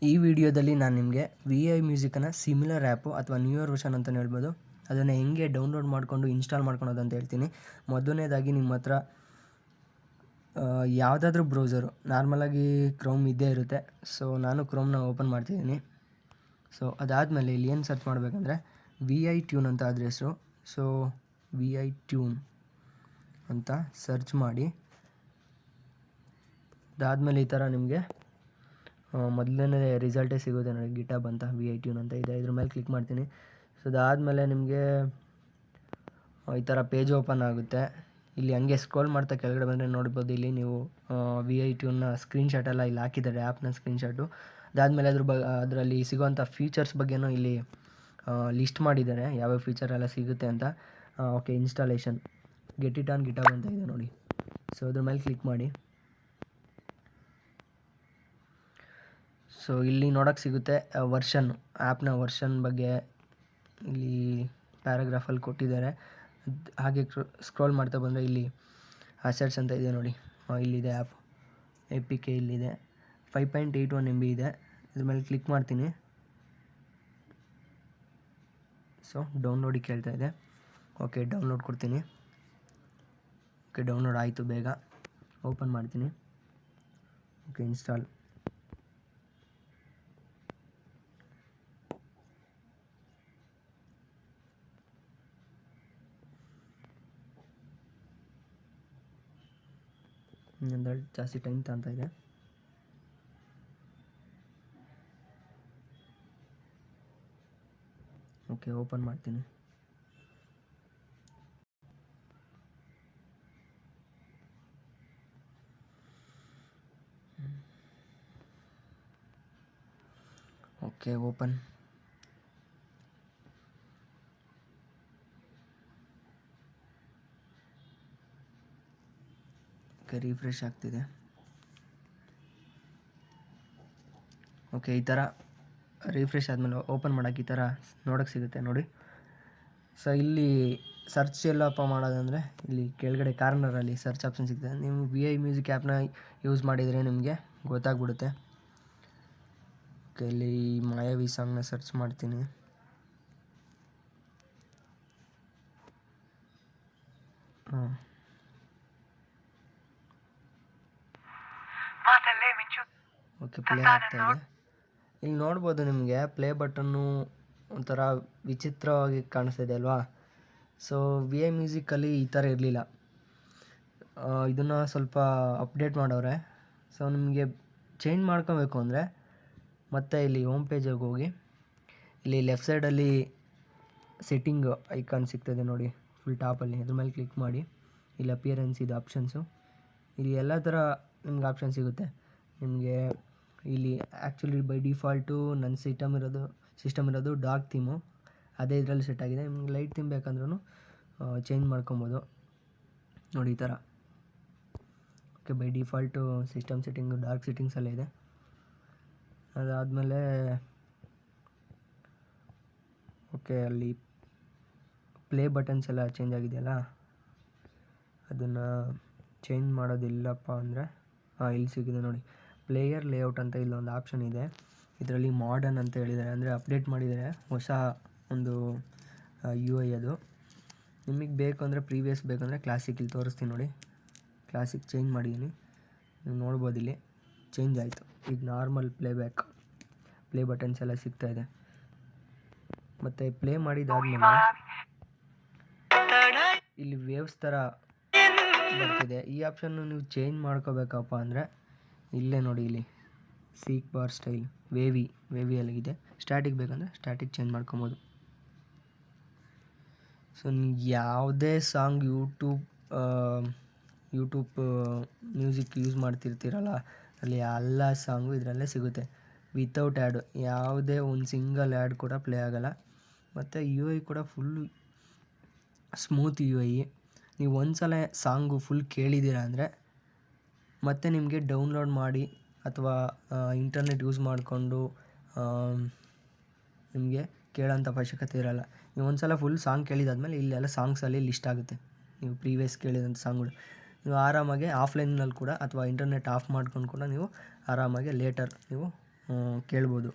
ಈ ವಿಡಿಯೋದಲ್ಲಿ ನಾನು ನಿಮಗೆ VI ಮ್ಯೂಸಿಕನ್ನು ಸಿಮಿಲರ್ ಆ್ಯಪು ಅಥವಾ ನ್ಯೂ ಇಯರ್ ವರ್ಷನ್ ಅಂತಲೇ ಹೇಳ್ಬೋದು, ಅದನ್ನು ಹೆಂಗೆ ಡೌನ್ಲೋಡ್ ಮಾಡಿಕೊಂಡು ಇನ್ಸ್ಟಾಲ್ ಮಾಡ್ಕೊಳೋದು ಅಂತ ಹೇಳ್ತೀನಿ. ಮೊದಲನೇದಾಗಿ ನಿಮ್ಮ ಹತ್ರ ಯಾವುದಾದ್ರೂ ಬ್ರೌಸರು, ನಾರ್ಮಲಾಗಿ ಕ್ರೋಮ್ ಇದ್ದೇ ಇರುತ್ತೆ. ಸೊ ನಾನು ಕ್ರೋಮ್ನ ಓಪನ್ ಮಾಡ್ತಿದ್ದೀನಿ. ಸೊ ಅದಾದಮೇಲೆ ಇಲ್ಲಿ ಏನು ಸರ್ಚ್ ಮಾಡಬೇಕಂದ್ರೆ VI ಟ್ಯೂನ್ ಅಂತ ಅದ್ರ ಹೆಸರು. ಸೊ VI ಟ್ಯೂನ್ ಅಂತ ಸರ್ಚ್ ಮಾಡಿ, ಅದಾದಮೇಲೆ ಈ ಥರ ನಿಮಗೆ ಮೊದಲನೇ ರಿಸಲ್ಟೇ ಸಿಗುತ್ತೆ ನೋಡಿ, ಗಿಟಬ್ ಅಂತ VI ಟ್ಯೂನ್ ಅಂತ ಇದೆ. ಇದ್ರ ಮೇಲೆ ಕ್ಲಿಕ್ ಮಾಡ್ತೀನಿ. ಸೊ ಅದಾದಮೇಲೆ ನಿಮಗೆ ಈ ಥರ ಪೇಜ್ ಓಪನ್ ಆಗುತ್ತೆ. ಇಲ್ಲಿ ಹಂಗೆ ಸ್ಕ್ರೋಲ್ ಮಾಡ್ತಾ ಕೆಳಗಡೆ ಬಂದರೆ ನೋಡ್ಬೋದು, ಇಲ್ಲಿ ನೀವು VI ಟ್ಯೂನ್ನ ಸ್ಕ್ರೀನ್ಶಾಟ್ ಎಲ್ಲ ಇಲ್ಲಿ ಹಾಕಿದ್ದಾರೆ, ಆ್ಯಪ್ನ ಸ್ಕ್ರೀನ್ಶಾಟು. ಅದಾದಮೇಲೆ ಅದರಲ್ಲಿ ಸಿಗೋವಂಥ ಫೀಚರ್ಸ್ ಬಗ್ಗೆನೂ ಇಲ್ಲಿ ಲಿಸ್ಟ್ ಮಾಡಿದ್ದಾರೆ, ಯಾವ್ಯಾವ ಫೀಚರ್ ಎಲ್ಲ ಸಿಗುತ್ತೆ ಅಂತ. Okay, installation get it on GitHub ಅಂತ ಇದೆ ನೋಡಿ. ಸೊ ಅದ್ರ ಮೇಲೆ ಕ್ಲಿಕ್ ಮಾಡಿ. ಸೊ ಇಲ್ಲಿ ನೋಡೋಕ್ಕೆ ಸಿಗುತ್ತೆ ವರ್ಷನ್, ಆ್ಯಪ್ನ ವರ್ಷನ್ ಬಗ್ಗೆ ಇಲ್ಲಿ ಪ್ಯಾರಾಗ್ರಾಫಲ್ಲಿ ಕೊಟ್ಟಿದ್ದಾರೆ. ಹಾಗೆ ಸ್ಕ್ರೋಲ್ ಮಾಡ್ತಾ ಬಂದರೆ ಇಲ್ಲಿ ಅಸೆಟ್ಸ್ ಅಂತ ಇದೆ ನೋಡಿ, ಇಲ್ಲಿದೆ ಆ್ಯಪ್ APK ಇಲ್ಲಿದೆ. 5.81 MB ಇದೆ. ಇದ್ರ ಮೇಲೆ ಕ್ಲಿಕ್ ಮಾಡ್ತೀನಿ. ಸೊ ಡೌನ್ಲೋಡಿಗೆ ಕೇಳ್ತಾ ಇದೆ. ಓಕೆ, ಡೌನ್ಲೋಡ್ ಕೊಡ್ತೀನಿ. ಓಕೆ, ಡೌನ್ಲೋಡ್ ಆಯಿತು. ಬೇಗ ಓಪನ್ ಮಾಡ್ತೀನಿ. Okay, install. ಜಾಸ್ತಿ ಟೈಮ್ ತಗೊಳ್ತಾ ಇದೆ. ಓಕೆ, ಓಪನ್ ಮಾಡ್ತೀನಿ. Okay, open. ಓಕೆ, ರಿಫ್ರೆಶ್ ಆಗ್ತಿದೆ. ಓಕೆ, ಈ ಥರ ರಿಫ್ರೆಶ್ ಆದಮೇಲೆ ಓಪನ್ ಮಾಡೋಕ್ಕೆ ಈ ಥರ ನೋಡೋಕ್ಕೆ ಸಿಗುತ್ತೆ ನೋಡಿ. ಸೊ ಇಲ್ಲಿ ಸರ್ಚ್ ಎಲ್ಲಪ್ಪ ಮಾಡೋದಂದರೆ ಇಲ್ಲಿ ಕೆಳಗಡೆ ಕಾರ್ನರಲ್ಲಿ ಸರ್ಚ್ ಆಪ್ಷನ್ ಸಿಗ್ತದೆ. ನೀವು VI ಮ್ಯೂಸಿಕ್ ಆ್ಯಪ್ನ ಯೂಸ್ ಮಾಡಿದರೆ ನಿಮಗೆ ಗೊತ್ತಾಗ್ಬಿಡುತ್ತೆ. ಓಕೆ, ಇಲ್ಲಿ ಮಾಯಾವಿ ಸಾಂಗ್ನ ಸರ್ಚ್ ಮಾಡ್ತೀನಿ. ಓಕೆ, ಪ್ಲೇ ಆಗ್ತಾ ಇದೆ. ಇಲ್ಲಿ ನೋಡ್ಬೋದು, ನಿಮಗೆ ಪ್ಲೇ ಬಟನ್ನು ಒಂಥರ ವಿಚಿತ್ರವಾಗಿ ಕಾಣಿಸ್ತಿದೆ ಅಲ್ವಾ. ಸೊ VI ಮ್ಯೂಸಿಕಲ್ಲಿ ಈ ಥರ ಇರಲಿಲ್ಲ, ಇದನ್ನು ಸ್ವಲ್ಪ ಅಪ್ಡೇಟ್ ಮಾಡವ್ರೆ. ಸೊ ನಿಮಗೆ ಚೇಂಜ್ ಮಾಡ್ಕೊಬೇಕು ಅಂದರೆ ಮತ್ತೆ ಇಲ್ಲಿ ಹೋಮ್ ಪೇಜಿಗೆ ಹೋಗಿ, ಇಲ್ಲಿ ಲೆಫ್ಟ್ ಸೈಡಲ್ಲಿ ಸೆಟ್ಟಿಂಗ್ ಐಕಾನ್ ಸಿಗ್ತದೆ ನೋಡಿ, ಫುಲ್ ಟಾಪಲ್ಲಿ. ಅದ್ರ ಮೇಲೆ ಕ್ಲಿಕ್ ಮಾಡಿ, ಇಲ್ಲಿ ಅಪಿಯರೆನ್ಸ್ ಇದು ಆಪ್ಷನ್ಸು. ಇಲ್ಲಿ ಎಲ್ಲ ಥರ ನಿಮ್ಗೆ ಆಪ್ಷನ್ ಸಿಗುತ್ತೆ. ನಿಮಗೆ ಇಲ್ಲಿ ಆ್ಯಕ್ಚುಲಿ ಬೈ ಡಿಫಾಲ್ಟು ನನ್ನ ಸಿಸ್ಟಮ್ ಇರೋದು ಡಾರ್ಕ್ ಥೀಮು, ಅದೇ ಇದರಲ್ಲಿ ಸೆಟ್ ಆಗಿದೆ. ನಿಮ್ಗೆ ಲೈಟ್ ಥೀಮ್ ಬೇಕಂದ್ರೂ ಚೇಂಜ್ ಮಾಡ್ಕೊಬೋದು ನೋಡಿ, ಈ ಥರ. Okay, by default system setting dark ಸೆಟ್ಟಿಂಗ್ಸಲ್ಲೇ ಇದೆ. ಅದಾದಮೇಲೆ ಓಕೆ, ಅಲ್ಲಿ ಪ್ಲೇ ಬಟನ್ಸ್ ಎಲ್ಲ ಚೇಂಜ್ ಆಗಿದೆಯಲ್ಲ, ಅದನ್ನು ಚೇಂಜ್ ಮಾಡೋದಿಲ್ಲಪ್ಪ ಅಂದರೆ ಇಲ್ಲಿ ಸಿಗಿದೆ ನೋಡಿ, ಪ್ಲೇಯರ್ ಲೇಔಟ್ ಅಂತ ಇಲ್ಲೊಂದು ಆಪ್ಷನ್ ಇದೆ. ಇದರಲ್ಲಿ ಮಾಡರ್ನ್ ಅಂತ ಹೇಳಿದ್ದಾರೆ, ಅಂದರೆ ಅಪ್ಡೇಟ್ ಮಾಡಿದ್ದಾರೆ, ಹೊಸ ಒಂದು UI ಅದು. ನಿಮಗೆ ಬೇಕು ಅಂದರೆ ಪ್ರೀವಿಯಸ್ ಬೇಕಂದರೆ ಕ್ಲಾಸಿಕ್, ಇಲ್ಲಿ ತೋರಿಸ್ತೀನಿ ನೋಡಿ. ಕ್ಲಾಸಿಕ್ ಚೇಂಜ್ ಮಾಡಿದ್ದೀನಿ, ನೀವು ನೋಡ್ಬೋದು ಇಲ್ಲಿ ಚೇಂಜ್ ಆಯಿತು. ಈಗ ನಾರ್ಮಲ್ ಪ್ಲೇಬ್ಯಾಕ್ ಪ್ಲೇ ಬಟನ್ಸ್ ಎಲ್ಲ ಸಿಗ್ತಾ ಇದೆ. ಮತ್ತು ಪ್ಲೇ ಮಾಡಿದಾದ್ಮೇಲೆ ಇಲ್ಲಿ ವೇವ್ಸ್ ಥರ ಬರ್ತಿದೆ. ಈ ಆಪ್ಷನ್ನು ನೀವು ಚೇಂಜ್ ಮಾಡ್ಕೋಬೇಕಪ್ಪ ಅಂದರೆ ಇಲ್ಲೇ ನೋಡಿ, ಇಲ್ಲಿ ಸೀಕ್ ಬಾರ್ ಸ್ಟೈಲ್ ವೇವಿಯಲ್ಲಿದೆ. ಸ್ಟ್ಯಾಟಿಕ್ ಬೇಕಂದರೆ ಸ್ಟ್ಯಾಟಿಕ್ ಚೇಂಜ್ ಮಾಡ್ಕೊಬೋದು. ಸೊ ಯಾವುದೇ ಸಾಂಗ್ ಯೂಟ್ಯೂಬ್ ಮ್ಯೂಸಿಕ್ ಯೂಸ್ ಮಾಡ್ತಿರ್ತೀರಲ್ಲ, ಅಲ್ಲಿ ಎಲ್ಲ ಸಾಂಗು ಇದರಲ್ಲೇ ಸಿಗುತ್ತೆ ವಿತೌಟ್ ಆ್ಯಡು. ಯಾವುದೇ ಒಂದು ಸಿಂಗಲ್ ಆ್ಯಡ್ ಕೂಡ ಪ್ಲೇ ಆಗೋಲ್ಲ. ಮತ್ತು UI ಕೂಡ ಫುಲ್ಲು ಸ್ಮೂತ್ UI. ನೀವು ಒಂದು ಸಲ ಸಾಂಗು ಫುಲ್ ಕೇಳಿದ್ದೀರ ಅಂದರೆ ಮತ್ತು ನಿಮಗೆ ಡೌನ್ಲೋಡ್ ಮಾಡಿ ಅಥವಾ ಇಂಟರ್ನೆಟ್ ಯೂಸ್ ಮಾಡಿಕೊಂಡು ನಿಮಗೆ ಕೇಳೋಂಥ ಅವಶ್ಯಕತೆ ಇರೋಲ್ಲ. ನೀವು ಒಂದು ಸಲ ಫುಲ್ ಸಾಂಗ್ ಕೇಳಿದಾದ್ಮೇಲೆ ಇಲ್ಲೆಲ್ಲ ಸಾಂಗ್ಸಲ್ಲಿ ಲಿಸ್ಟ್ ಆಗುತ್ತೆ, ನೀವು ಪ್ರೀವಿಯಸ್ ಕೇಳಿದಂಥ ಸಾಂಗ್ಗಳು. ನೀವು ಆರಾಮಾಗಿ ಆಫ್ಲೈನಲ್ಲಿ ಕೂಡ ಅಥವಾ ಇಂಟರ್ನೆಟ್ ಆಫ್ ಮಾಡ್ಕೊಂಡು ಕೂಡ ನೀವು ಆರಾಮಾಗಿ ಲೇಟರ್ ನೀವು ಕೇಳ್ಬೋದು.